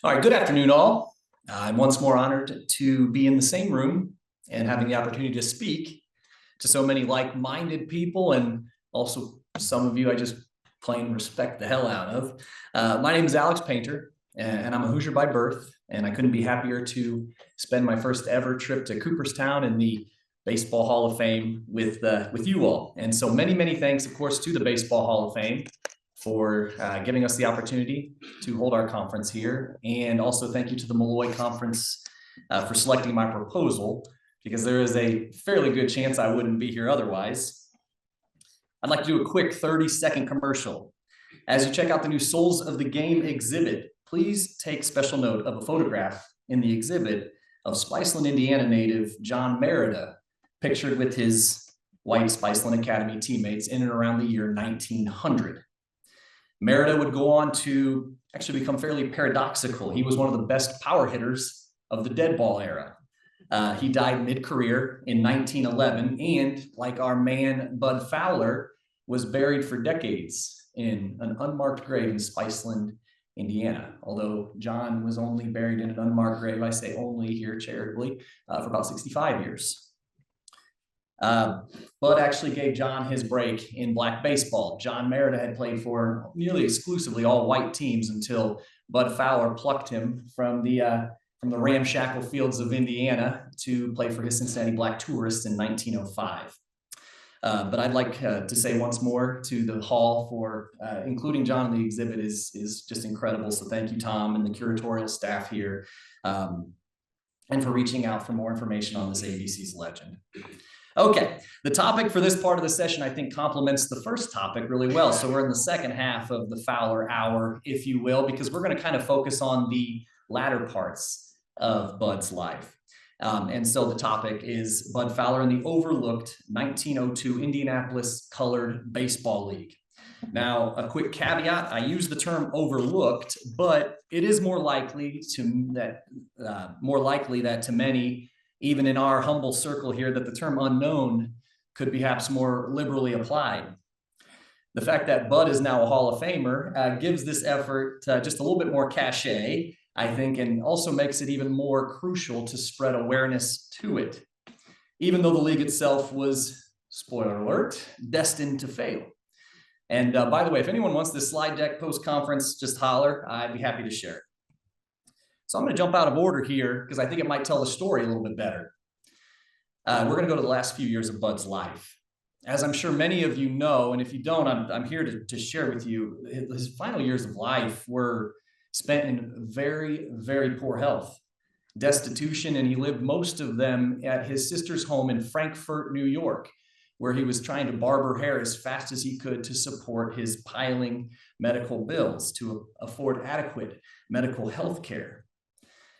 All right, good afternoon, all. I'm once more honored to be in the same room and having the opportunity to speak to so many like-minded people, and also some of you I just plain respect the hell out of. My name is Alex Painter, and I'm a Hoosier by birth, and I couldn't be happier to spend my first ever trip to Cooperstown in the Baseball Hall of Fame with you all. And so many thanks, of course, to the Baseball Hall of Fame for giving us the opportunity to hold our conference here. And also thank you to the Malloy Conference for selecting my proposal, because there is a fairly good chance I wouldn't be here otherwise. I'd like to do a quick 30-second commercial. As you check out the new Souls of the Game exhibit, please take special note of a photograph in the exhibit of Spiceland, Indiana native John Merida, pictured with his white Spiceland Academy teammates in and around the year 1900. Merida would go on to actually become fairly paradoxical. He was one of the best power hitters of the dead ball era. He died mid-career in 1911, and like our man Bud Fowler, was buried for decades in an unmarked grave in Spiceland, Indiana. Although John was only buried in an unmarked grave, I say only here charitably, for about 65 years. Bud actually gave John his break in black baseball. John Merida had played for nearly exclusively all white teams until Bud Fowler plucked him from the ramshackle fields of Indiana to play for his Cincinnati Black Tourists in 1905. But I'd like to say once more to the hall for including John in the exhibit is just incredible. So thank you, Tom, and the curatorial staff here, and for reaching out for more information on this ABC's legend. Okay, the topic for this part of the session, I think, complements the first topic really well. So we're in the second half of the Fowler hour, if you will, because we're going to kind of focus on the latter parts of Bud's life. And so the topic is Bud Fowler in the overlooked 1902 Indianapolis Colored Baseball League. Now, a quick caveat, I use the term overlooked, but it is more likely that to many, even in our humble circle here, that the term unknown could perhaps more liberally applied. The fact that Bud is now a Hall of Famer gives this effort just a little bit more cachet, I think, and also makes it even more crucial to spread awareness to it, even though the league itself was, spoiler alert, destined to fail. And by the way, if anyone wants this slide deck post-conference, just holler. I'd be happy to share it. So I'm going to jump out of order here because I think it might tell the story a little bit better. We're going to go to the last few years of Bud's life. As I'm sure many of you know, and if you don't, I'm here to share with you, his final years of life were spent in very poor health, destitution, and he lived most of them at his sister's home in Frankfort, New York, where he was trying to barber hair as fast as he could to support his piling medical bills, to afford adequate medical health care.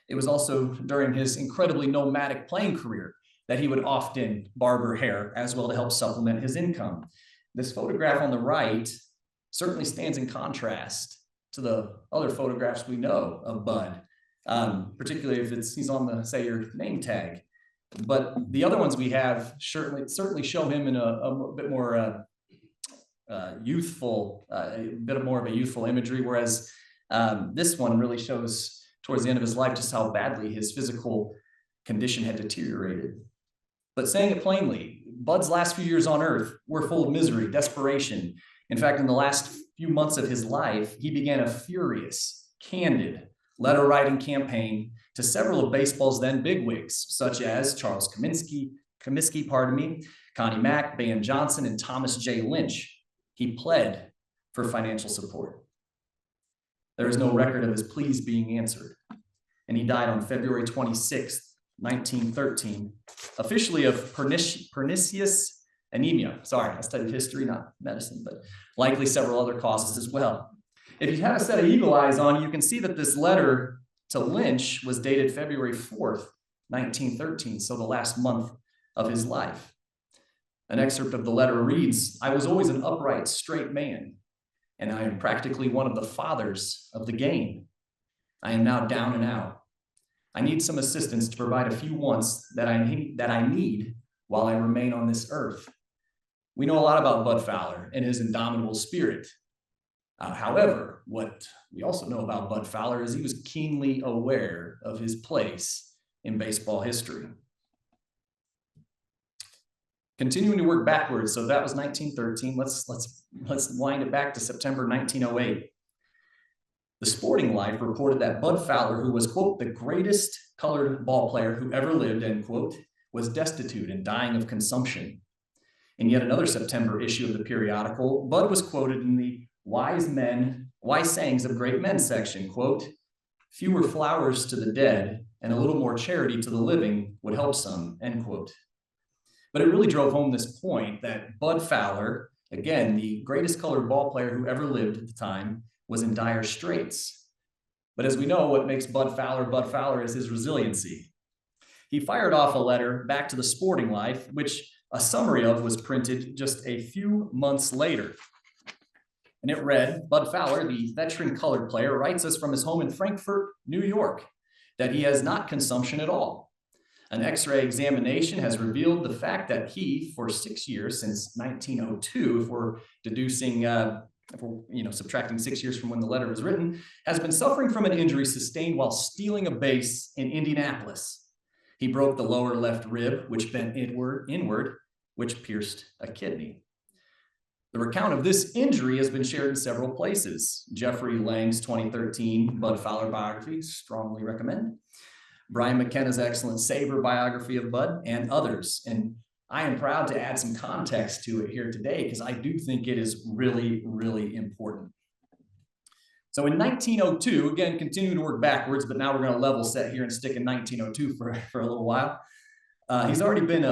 It was also during his incredibly nomadic playing career that he would often barber hair as well to help supplement his income. This photograph on the right certainly stands in contrast to the other photographs we know of Bud, particularly if he's on the, say, your name tag. But the other ones we have certainly show him in a bit more youthful, a bit more of a youthful imagery, whereas this one really shows towards the end of his life just how badly his physical condition had deteriorated. But saying it plainly, Bud's last few years on earth were full of misery, desperation. In fact, in the last few months of his life, he began a furious, candid letter-writing campaign to several of baseball's then bigwigs, such as Charles Comiskey, Connie Mack, Ban Johnson, and Thomas J. Lynch. He pled for financial support. There is no record of his pleas being answered, and he died on February 26th, 1913, officially of pernicious anemia. Sorry, I studied history, not medicine, but likely several other causes as well. If you have a set of eagle eyes on, you can see that this letter to Lynch was dated February 4th, 1913, so the last month of his life. An excerpt of the letter reads, "I was always an upright, straight man, and I am practically one of the fathers of the game. I am now down and out. I need some assistance to provide a few wants that I need while I remain on this earth." We know a lot about Bud Fowler and his indomitable spirit. However, what we also know about Bud Fowler is he was keenly aware of his place in baseball history. Continuing to work backwards, so that was 1913. Let's wind it back to September 1908. The Sporting Life reported that Bud Fowler, who was, quote, the greatest colored ball player who ever lived, end quote, was destitute and dying of consumption. In yet another September issue of the periodical, Bud was quoted in the Wise Sayings of Great Men section, quote, fewer flowers to the dead and a little more charity to the living would help some, end quote. But it really drove home this point that Bud Fowler, again, the greatest colored ball player who ever lived at the time, was in dire straits. But as we know, what makes Bud Fowler is his resiliency. He fired off a letter back to the Sporting Life, which a summary of was printed just a few months later. And it read, Bud Fowler, the veteran colored player, writes us from his home in Frankfort, New York, that he has not consumption at all. An X-ray examination has revealed the fact that he, for 6 years, since 1902, if we're deducing, subtracting 6 years from when the letter was written, has been suffering from an injury sustained while stealing a base in Indianapolis. He broke the lower left rib, which bent inward, which pierced a kidney. The recount of this injury has been shared in several places. Jeffrey Lang's 2013 Bud Fowler biography, strongly recommend. Brian McKenna's excellent SABR biography of Bud, and others. And I am proud to add some context to it here today because I do think it is really, really important. So in 1902, again, continuing to work backwards, but now we're going to level set here and stick in 1902 for a little while. He's already been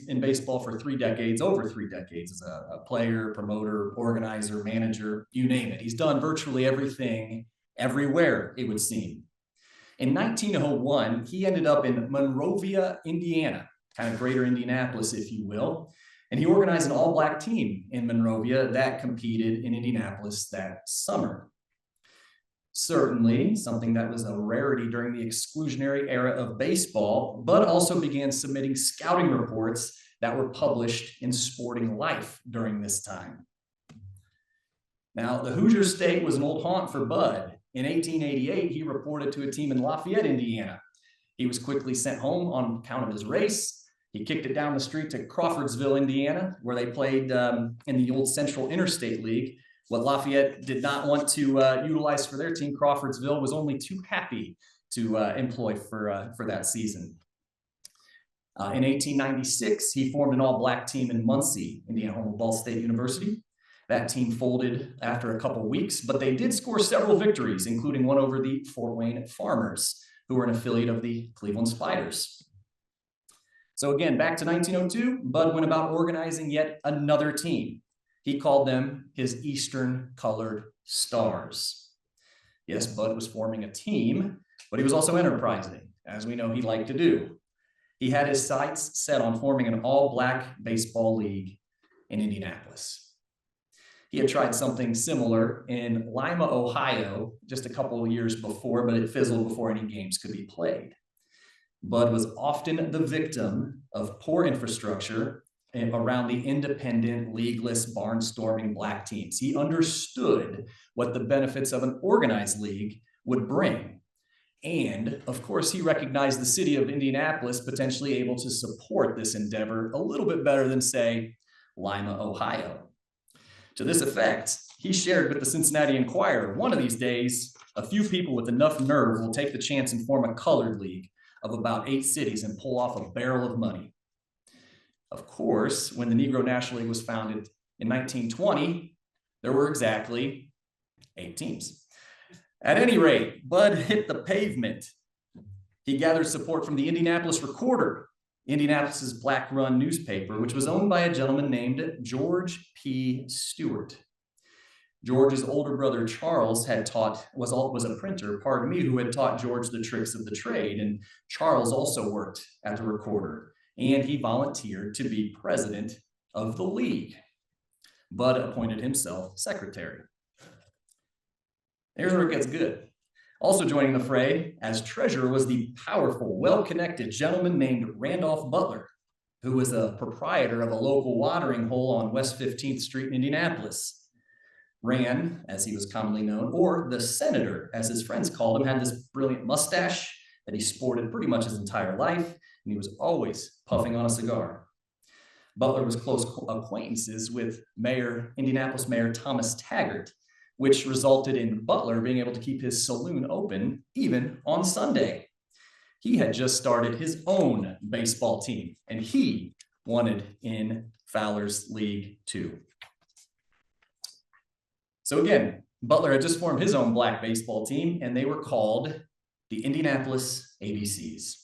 in baseball for 3 decades, over 3 decades, as a player, promoter, organizer, manager, you name it. He's done virtually everything, everywhere, it would seem. In 1901, he ended up in Monrovia, Indiana, kind of greater Indianapolis, if you will. And he organized an all-black team in Monrovia that competed in Indianapolis that summer. Certainly something that was a rarity during the exclusionary era of baseball, but also began submitting scouting reports that were published in Sporting Life during this time. Now, the Hoosier State was an old haunt for Bud. In 1888, he reported to a team in Lafayette, Indiana. He was quickly sent home on account of his race. He kicked it down the street to Crawfordsville, Indiana, where they played in the old Central Interstate League. What Lafayette did not want to utilize for their team, Crawfordsville was only too happy to employ for that season. In 1896, he formed an all-black team in Muncie, Indiana, home of Ball State University. That team folded after a couple of weeks, but they did score several victories, including one over the Fort Wayne Farmers, who were an affiliate of the Cleveland Spiders. So again, back to 1902, Bud went about organizing yet another team. He called them his Eastern Colored Stars. Yes, Bud was forming a team, but he was also enterprising, as we know he liked to do. He had his sights set on forming an all-black baseball league in Indianapolis. He had tried something similar in Lima, Ohio, just a couple of years before, but it fizzled before any games could be played. Bud was often the victim of poor infrastructure around the independent, leagueless, barnstorming black teams. He understood what the benefits of an organized league would bring. And of course, he recognized the city of Indianapolis potentially able to support this endeavor a little bit better than, say, Lima, Ohio. To this effect, he shared with the Cincinnati Enquirer, one of these days, a few people with enough nerve will take the chance and form a colored league of about 8 cities and pull off a barrel of money. Of course, when the Negro National League was founded in 1920, there were exactly 8 teams. At any rate, Bud hit the pavement. He gathered support from the Indianapolis Recorder, Indianapolis's black-run newspaper, which was owned by a gentleman named George P. Stewart. George's older brother Charles was a printer, who had taught George the tricks of the trade, and Charles also worked at the Recorder, and he volunteered to be president of the league. Bud appointed himself secretary. Here's where it gets good. Also joining the fray as treasurer was the powerful, well-connected gentleman named Randolph Butler, who was a proprietor of a local watering hole on West 15th Street in Indianapolis. ran, as he was commonly known, or the Senator, as his friends called him, had this brilliant mustache that he sported pretty much his entire life, and he was always puffing on a cigar. Butler was close acquaintances with Indianapolis Mayor Thomas Taggart, which resulted in Butler being able to keep his saloon open even on Sunday. He had just started his own baseball team, and he wanted in Fowler's League too. So again, Butler had just formed his own black baseball team, and they were called the Indianapolis ABCs.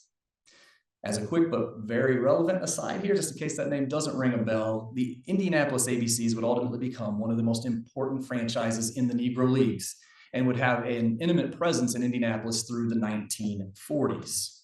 As a quick but very relevant aside here, just in case that name doesn't ring a bell, the Indianapolis ABCs would ultimately become one of the most important franchises in the Negro Leagues and would have an intimate presence in Indianapolis through the 1940s.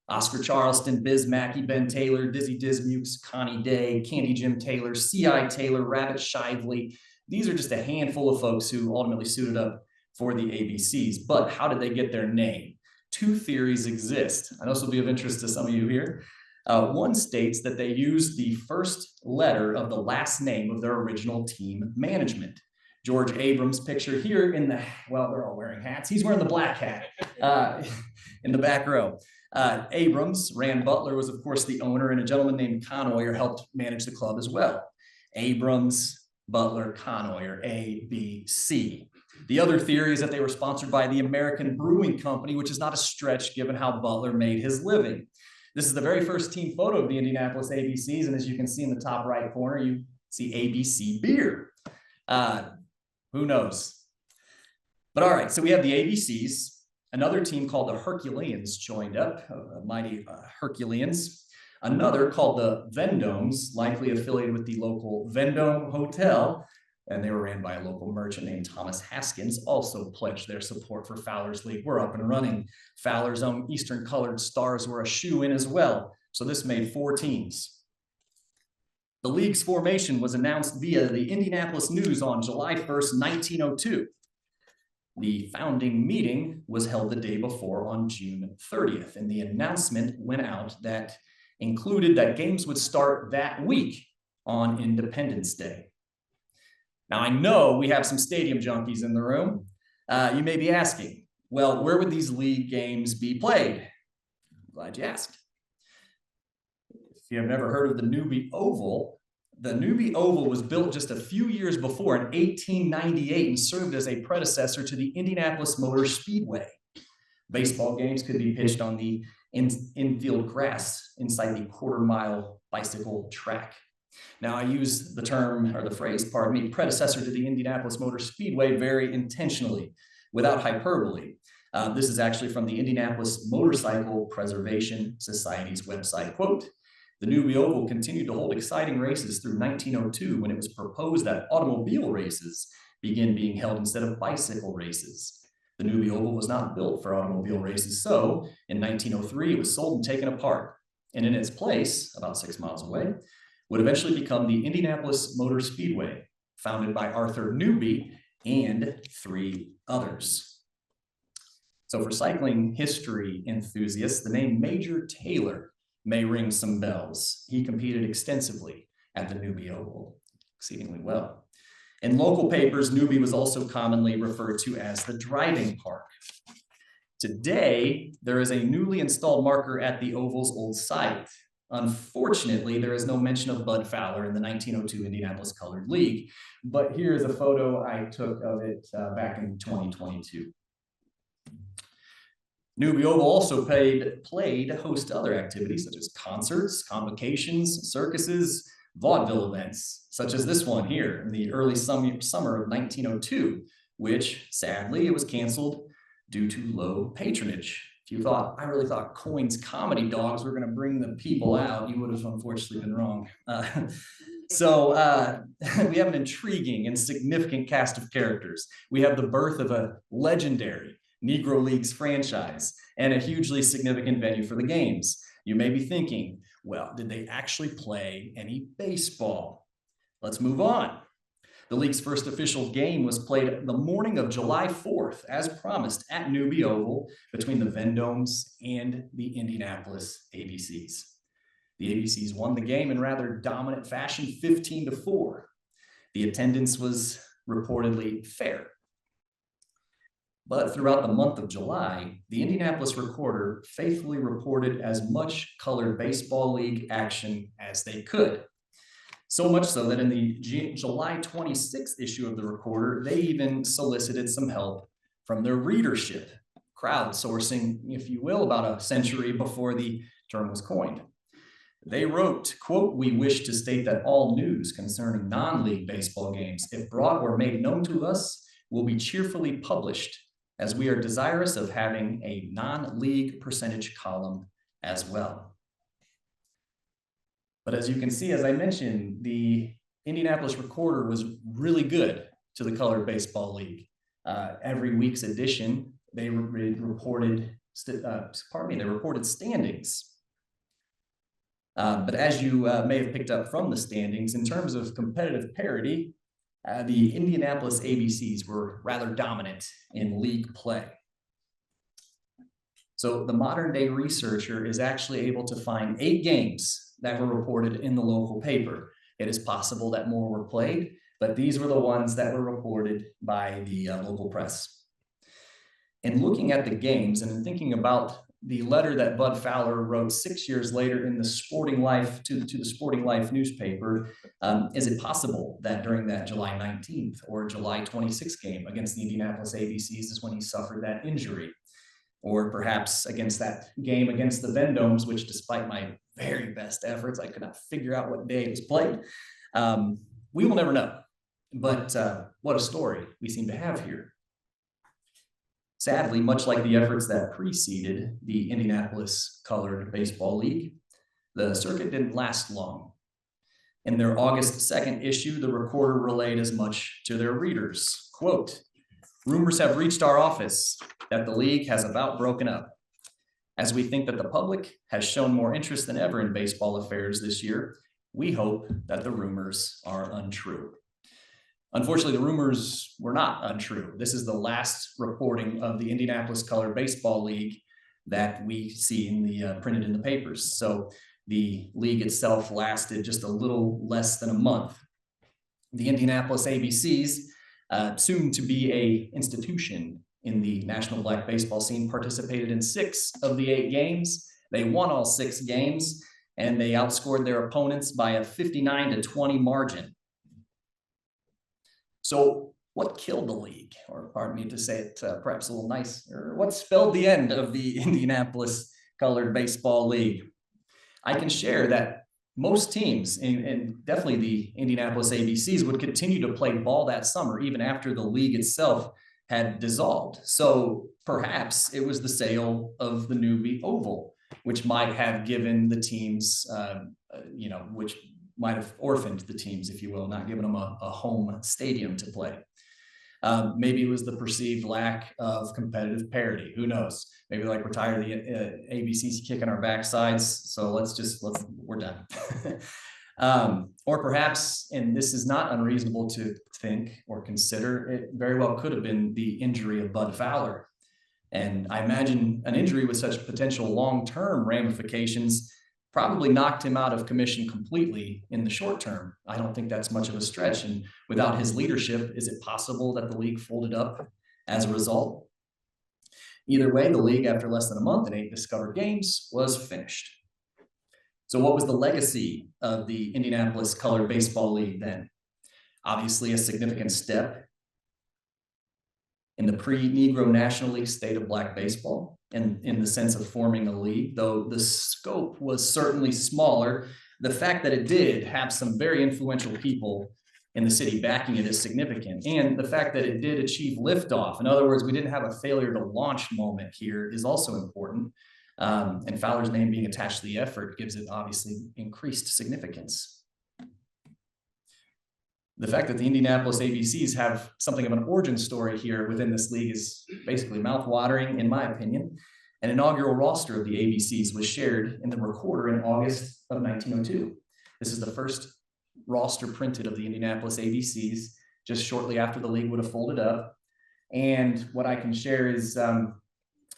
Oscar Charleston, Biz Mackey, Ben Taylor, Dizzy Dismukes, Connie Day, Candy Jim Taylor, C.I. Taylor, Rabbit Shively. These are just a handful of folks who ultimately suited up for the ABCs. But how did they get their name? Two theories exist. I know this will be of interest to some of you here. One states that they used the first letter of the last name of their original team management. George Abrams, pictured here in the, well, they're all wearing hats. He's wearing the black hat in the back row. Abrams, Rand Butler, was of course the owner, and a gentleman named Conoyer helped manage the club as well. Abrams, Butler, Conoyer, ABC. The other theory is that they were sponsored by the American Brewing Company, which is not a stretch given how Butler made his living. This is the very first team photo of the Indianapolis ABCs, and as you can see in the top right corner, you see ABC beer. Who knows? But all right, so we have the ABCs. Another team called the Herculeans joined up, mighty Herculeans. Another called the Vendômes, likely affiliated with the local Vendôme Hotel, and they were ran by a local merchant named Thomas Haskins, also pledged their support for Fowler's League. We're up and running. Fowler's own Eastern colored stars were a shoe-in as well. So this made 4 teams. The league's formation was announced via the Indianapolis News on July 1st, 1902. The founding meeting was held the day before on June 30th, and the announcement went out that included that games would start that week on Independence Day. Now, I know we have some stadium junkies in the room. You may be asking, well, where would these league games be played? I'm glad you asked. If you have never heard of the Newby Oval, the Newby Oval was built just a few years before in 1898 and served as a predecessor to the Indianapolis Motor Speedway. Baseball games could be pitched on the infield grass inside the quarter-mile bicycle track. Now, I use the term, or the phrase, pardon me, predecessor to the Indianapolis Motor Speedway very intentionally, without hyperbole. This is actually from the Indianapolis Motorcycle Preservation Society's website. Quote, the Newby Oval continued to hold exciting races through 1902 when it was proposed that automobile races begin being held instead of bicycle races. The Newby Oval was not built for automobile races, so in 1903 it was sold and taken apart. And in its place, about 6 miles away, would eventually become the Indianapolis Motor Speedway, founded by Arthur Newby and 3 others. So for cycling history enthusiasts, the name Major Taylor may ring some bells. He competed extensively at the Newby Oval, exceedingly well. In local papers, Newby was also commonly referred to as the driving park. Today, there is a newly installed marker at the Oval's old site. Unfortunately, there is no mention of Bud Fowler in the 1902 Indianapolis Colored League, but here's a photo I took of it back in 2022. Newby Oval also played host to other activities such as concerts, convocations, circuses, vaudeville events, such as this one here in the early summer of 1902, which sadly it was canceled due to low patronage. If you thought, I really thought Coyne's Comedy Dogs were going to bring the people out, you would have unfortunately been wrong. We have an intriguing and significant cast of characters. We have the birth of a legendary Negro Leagues franchise and a hugely significant venue for the games. You may be thinking, well, did they actually play any baseball? Let's move on. The league's first official game was played the morning of July 4th, as promised, at Newby Oval between the Vendômes and the Indianapolis ABCs. The ABCs won the game in rather dominant fashion, 15-4. The attendance was reportedly fair. But throughout the month of July, the Indianapolis Recorder faithfully reported as much colored baseball league action as they could. So much so that in the July 26th issue of the Recorder, they even solicited some help from their readership, crowdsourcing, if you will, about a century before the term was coined. They wrote, quote, "We wish to state that all news concerning non-league baseball games, if brought or made known to us, will be cheerfully published, as we are desirous of having a non-league percentage column as well." But as you can see, as I mentioned, the Indianapolis Recorder was really good to the Colored Baseball League. Every week's edition, they reported standings. But as you may have picked up from the standings, in terms of competitive parity, the Indianapolis ABCs were rather dominant in league play. So the modern day researcher is actually able to find 8 games that were reported in the local paper. It is possible that more were played, but these were the ones that were reported by the local press. In looking at the games and in thinking about the letter that Bud Fowler wrote 6 years later in the Sporting Life to the Sporting Life newspaper, is it possible that during that July 19th or July 26th game against the Indianapolis ABCs is when he suffered that injury? Or perhaps against that game against the Vendomes, which despite my very best efforts, I could not figure out what day it was played. We will never know, but what a story we seem to have here. Sadly, much like the efforts that preceded the Indianapolis Colored Baseball League, the circuit didn't last long. In their August 2nd issue, the Recorder relayed as much to their readers. Quote, "Rumors have reached our office that the league has about broken up. As we think that the public has shown more interest than ever in baseball affairs this year, we hope that the rumors are untrue." Unfortunately, the rumors were not untrue. This is the last reporting of the Indianapolis Colored Baseball League that we see in the printed in the papers. So the league itself lasted just a little less than a month. The Indianapolis ABCs, soon to be an institution in the national black baseball scene, participated in 6 of the 8 games. They won all 6 games, and they outscored their opponents by a 59-20 margin. So what killed the league? Or pardon me to say it perhaps a little nicer, what spelled the end of the Indianapolis Colored Baseball League? I can share that most teams, and definitely the Indianapolis ABCs, would continue to play ball that summer, even after the league itself had dissolved. So perhaps it was the sale of the Newby Oval, which might have given the teams, which might have orphaned the teams, if you will, not giving them a home stadium to play. Maybe it was the perceived lack of competitive parity. Who knows? Maybe like we're tired of the ABCs kicking our backsides, so we're done. Or perhaps, and this is not unreasonable to think or consider, it very well could have been the injury of Bud Fowler. And I imagine an injury with such potential long-term ramifications probably knocked him out of commission completely in the short term. I don't think that's much of a stretch. And without his leadership, is it possible that the league folded up as a result? Either way, the league, after less than a month and 8 discovered games, was finished. So what was the legacy of the Indianapolis Colored Baseball League then? Obviously a significant step in the pre-Negro National League state of black baseball, and in the sense of forming a league, though the scope was certainly smaller. The fact that it did have some very influential people in the city backing it is significant. And the fact that it did achieve liftoff, in other words, we didn't have a failure to launch moment here, is also important. And Fowler's name being attached to the effort gives it obviously increased significance. The fact that the Indianapolis ABCs have something of an origin story here within this league is basically mouthwatering, in my opinion. An inaugural roster of the ABCs was shared in the Recorder in August of 1902. This is the first roster printed of the Indianapolis ABCs, just shortly after the league would have folded up. And what I can share is,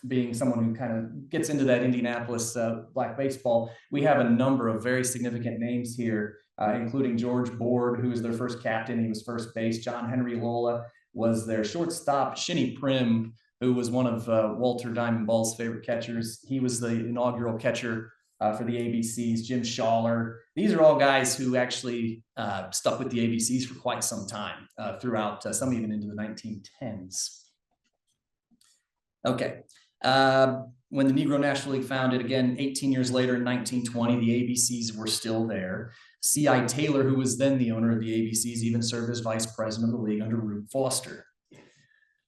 being someone who kind of gets into that Indianapolis black baseball, we have a number of very significant names here including George Board, who was their first captain. He was first base. John Henry Lola was their shortstop. Shinny Prim, who was one of Walter Diamond Ball's favorite catchers. He was the inaugural catcher for the ABCs. Jim Schaller. These are all guys who actually stuck with the ABCs for quite some time, throughout, some even into the 1910s. Okay. When the Negro National League founded, again, 18 years later in 1920, the ABCs were still there. C.I. Taylor, who was then the owner of the ABCs, even served as vice president of the league under Rube Foster.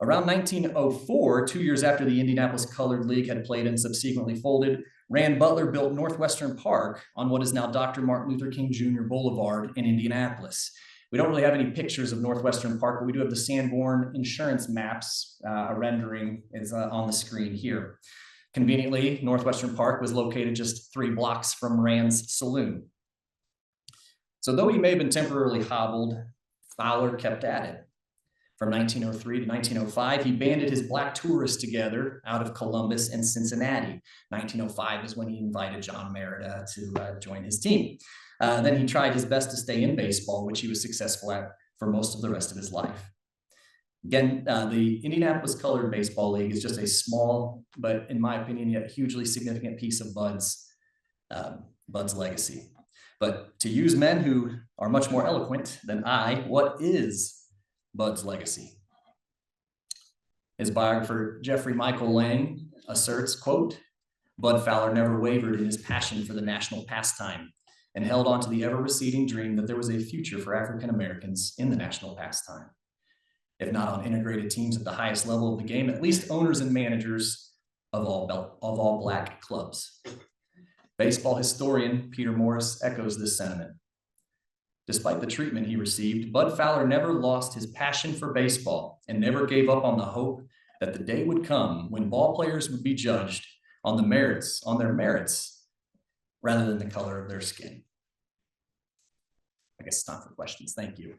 Around 1904, 2 years after the Indianapolis Colored League had played and subsequently folded, Rand Butler built Northwestern Park on what is now Dr. Martin Luther King Jr. Boulevard in Indianapolis. We don't really have any pictures of Northwestern Park, but we do have the Sanborn insurance maps. A rendering is on the screen here. Conveniently, Northwestern Park was located just 3 blocks from Rand's saloon. So though he may have been temporarily hobbled, Fowler kept at it. From 1903 to 1905, he banded his black tourists together out of Columbus and Cincinnati. 1905 is when he invited John Merida to join his team. Then he tried his best to stay in baseball, which he was successful at for most of the rest of his life. Again, the Indianapolis Colored Baseball League is just a small, but in my opinion, yet hugely significant piece of Bud's legacy. But to use men who are much more eloquent than I, what is Bud's legacy? His biographer, Jeffrey Michael Lang, asserts, quote, "Bud Fowler never wavered in his passion for the national pastime and held on to the ever-receding dream that there was a future for African Americans in the national pastime. If not on integrated teams at the highest level of the game, at least owners and managers of all black clubs." Baseball historian Peter Morris echoes this sentiment. Despite the treatment he received, Bud Fowler never lost his passion for baseball and never gave up on the hope that the day would come when ball players would be judged on their merits, rather than the color of their skin. I guess it's time for questions. Thank you.